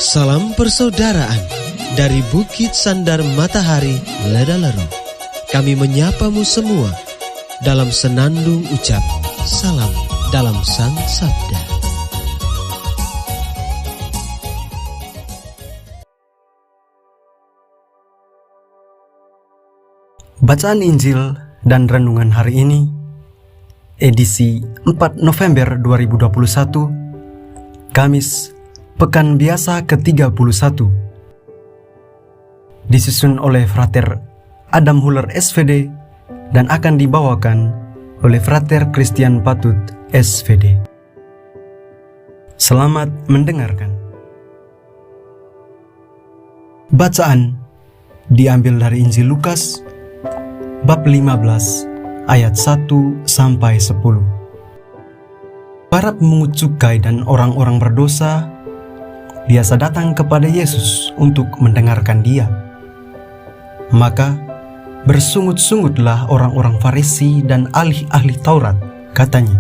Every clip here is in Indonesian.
Salam persaudaraan dari Bukit Sandar Matahari Ledalero. Kami menyapamu semua dalam senandung ucap salam dalam Sang Sabda. Bacaan Injil dan Renungan hari ini, edisi 4 November 2021, Kamis, Pekan Biasa ke-31. Disusun oleh Frater Adam Huller SVD dan akan dibawakan oleh Frater Christian Patut SVD. Selamat mendengarkan. Bacaan diambil dari Injil Lukas bab 15 ayat 1 sampai 10. Para pemungut cukai dan orang-orang berdosa biasa datang kepada Yesus untuk mendengarkan Dia. Maka bersungut-sungutlah orang-orang Farisi dan ahli-ahli Taurat, katanya,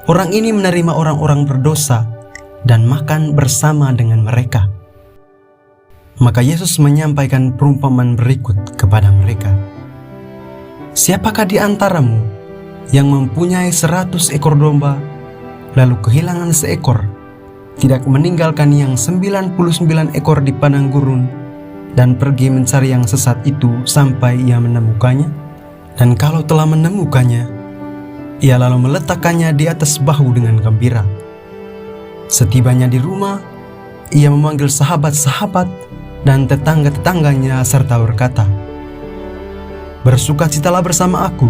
"Orang ini menerima orang-orang berdosa dan makan bersama dengan mereka." Maka Yesus menyampaikan perumpamaan berikut kepada mereka. "Siapakah di antaramu yang mempunyai 100 ekor domba, lalu kehilangan seekor, tidak meninggalkan yang 99 ekor di padang gurun dan pergi mencari yang sesat itu sampai ia menemukannya? Dan kalau telah menemukannya, ia lalu meletakkannya di atas bahu dengan gembira. Setibanya di rumah, ia memanggil sahabat-sahabat dan tetangga-tetangganya serta berkata, 'Bersukacitalah bersama aku,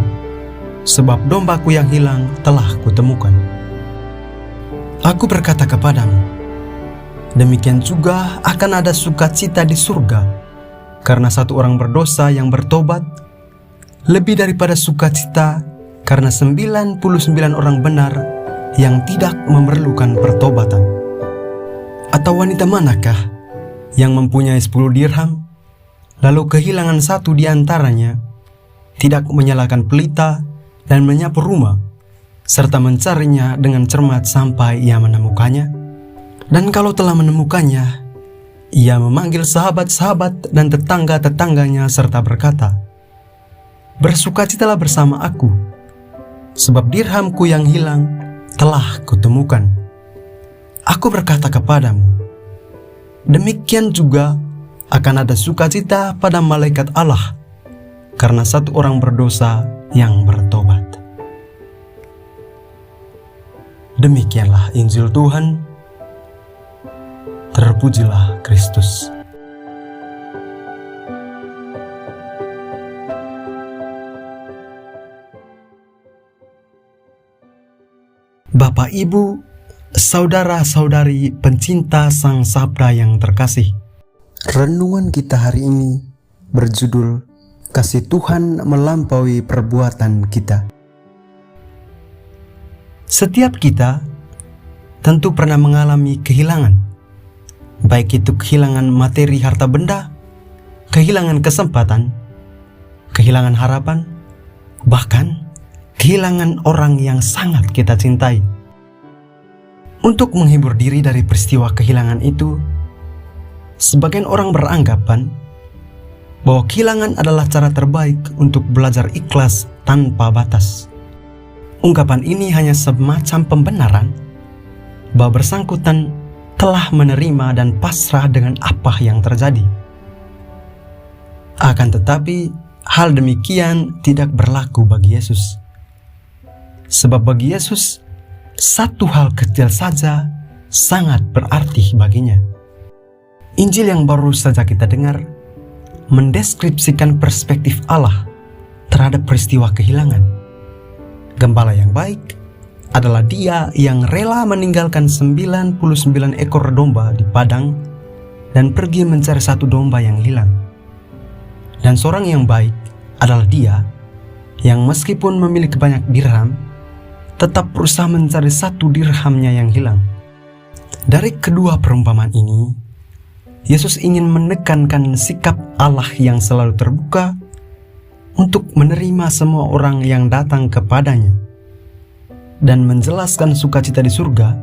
sebab dombaku yang hilang telah kutemukan.' Aku berkata kepadamu, demikian juga akan ada sukacita di surga karena satu orang berdosa yang bertobat, lebih daripada sukacita karena 99 orang benar yang tidak memerlukan pertobatan. Atau wanita manakah yang mempunyai 10 dirham, lalu kehilangan satu di antaranya, tidak menyalakan pelita dan menyapu rumah, serta mencarinya dengan cermat sampai ia menemukannya? Dan kalau telah menemukannya, ia memanggil sahabat-sahabat dan tetangga-tetangganya serta berkata, 'Bersukacitalah bersama aku, sebab dirhamku yang hilang telah kutemukan.' Aku berkata kepadamu, demikian juga akan ada sukacita pada malaikat Allah karena satu orang berdosa yang bertobat." Demikianlah Injil Tuhan. Terpujilah Kristus. Bapak, Ibu, saudara-saudari pencinta Sang Sabda yang terkasih, renungan kita hari ini berjudul Kasih Tuhan Melampaui Perbuatan Kita. Setiap kita tentu pernah mengalami kehilangan, baik itu kehilangan materi harta benda, kehilangan kesempatan, kehilangan harapan, bahkan kehilangan orang yang sangat kita cintai. Untuk menghibur diri dari peristiwa kehilangan itu, sebagian orang beranggapan bahwa kehilangan adalah cara terbaik untuk belajar ikhlas tanpa batas. Ungkapan ini hanya semacam pembenaran bahwa bersangkutan telah menerima dan pasrah dengan apa yang terjadi. Akan tetapi, hal demikian tidak berlaku bagi Yesus. Sebab bagi Yesus, satu hal kecil saja sangat berarti baginya. Injil yang baru saja kita dengar mendeskripsikan perspektif Allah terhadap peristiwa kehilangan. Gembala yang baik adalah Dia yang rela meninggalkan 99 ekor domba di padang dan pergi mencari satu domba yang hilang. Dan seorang yang baik adalah Dia yang meskipun memiliki banyak dirham, tetap berusaha mencari satu dirhamnya yang hilang. Dari kedua perumpamaan ini, Yesus ingin menekankan sikap Allah yang selalu terbuka untuk menerima semua orang yang datang kepadanya dan menjelaskan sukacita di surga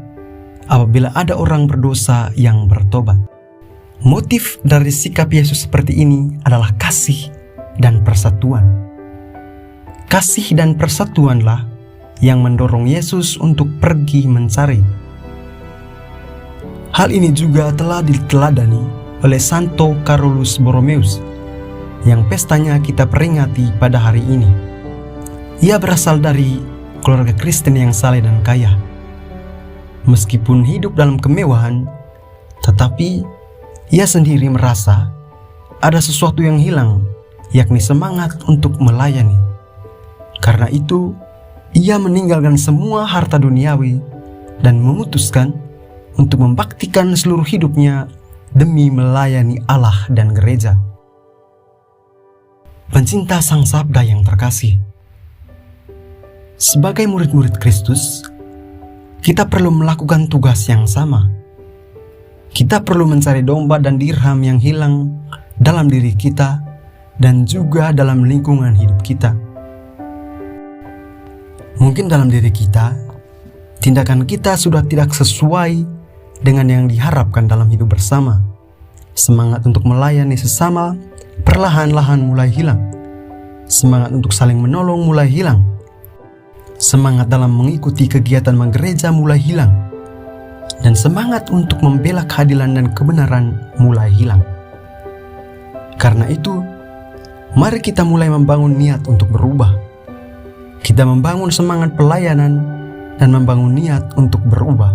apabila ada orang berdosa yang bertobat. Motif dari sikap Yesus seperti ini adalah kasih dan persatuan. Kasih dan persatuanlah yang mendorong Yesus untuk pergi mencari. Hal ini juga telah diteladani oleh Santo Carolus Borromeus yang pestanya kita peringati pada hari ini. Ia berasal dari keluarga Kristen yang saleh dan kaya. Meskipun hidup dalam kemewahan, tetapi ia sendiri merasa ada sesuatu yang hilang, yakni semangat untuk melayani. Karena itu, ia meninggalkan semua harta duniawi dan memutuskan untuk membaktikan seluruh hidupnya demi melayani Allah dan gereja. Pencinta Sang Sabda yang terkasih, sebagai murid-murid Kristus, kita perlu melakukan tugas yang sama. Kita perlu mencari domba dan dirham yang hilang dalam diri kita dan juga dalam lingkungan hidup kita. Mungkin dalam diri kita, tindakan kita sudah tidak sesuai dengan yang diharapkan dalam hidup bersama. Semangat untuk melayani sesama perlahan-lahan mulai hilang. Semangat untuk saling menolong mulai hilang. Semangat dalam mengikuti kegiatan menggereja mulai hilang. Dan semangat untuk membela keadilan dan kebenaran mulai hilang. Karena itu, mari kita mulai membangun niat untuk berubah. Kita membangun semangat pelayanan dan membangun niat untuk berubah.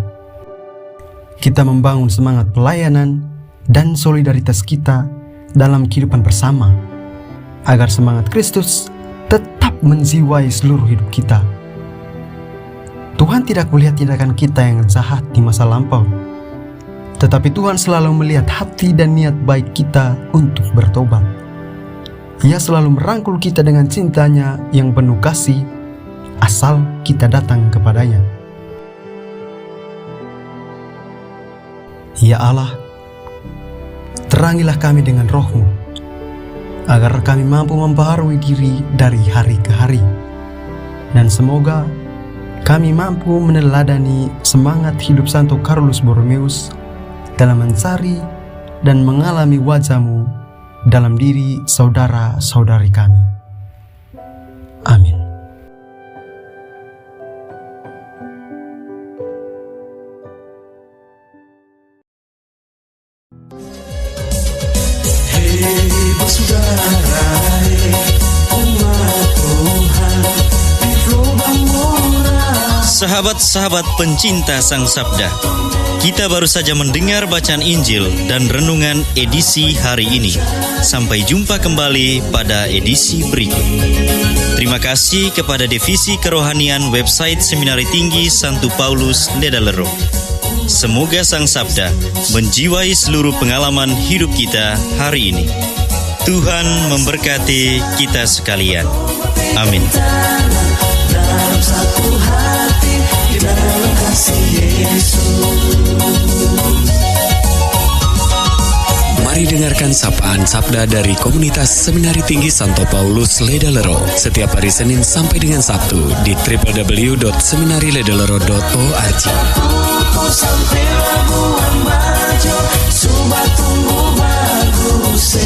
Kita membangun semangat pelayanan dan solidaritas kita dalam kehidupan bersama, agar semangat Kristus tetap menjiwai seluruh hidup kita. Tuhan tidak melihat tindakan kita yang jahat di masa lampau, tetapi Tuhan selalu melihat hati dan niat baik kita untuk bertobat. Ia selalu merangkul kita dengan cintanya yang penuh kasih, asal kita datang kepadanya. Ya Allah, terangilah kami dengan Roh-Mu, agar kami mampu membaharui diri dari hari ke hari. Dan semoga kami mampu meneladani semangat hidup Santo Carolus Borromeus dalam mencari dan mengalami wajah-Mu dalam diri saudara-saudari kami. Amin. Sahabat-sahabat pencinta Sang Sabda, kita baru saja mendengar bacaan Injil dan renungan edisi hari ini. Sampai jumpa kembali pada edisi berikut. Terima kasih kepada Divisi Kerohanian website Seminari Tinggi Santo Paulus Ledalero. Semoga Sang Sabda menjiwai seluruh pengalaman hidup kita hari ini. Tuhan memberkati kita sekalian. Amin. Dalam satu hati, di dalam kasih Yesus. Mari dengarkan sapaan sabda dari komunitas Seminari Tinggi Santo Paulus Ledalero setiap hari Senin sampai dengan Sabtu di www.seminariledalero.org. Sampai labuan bajo, subat tunggu bagus.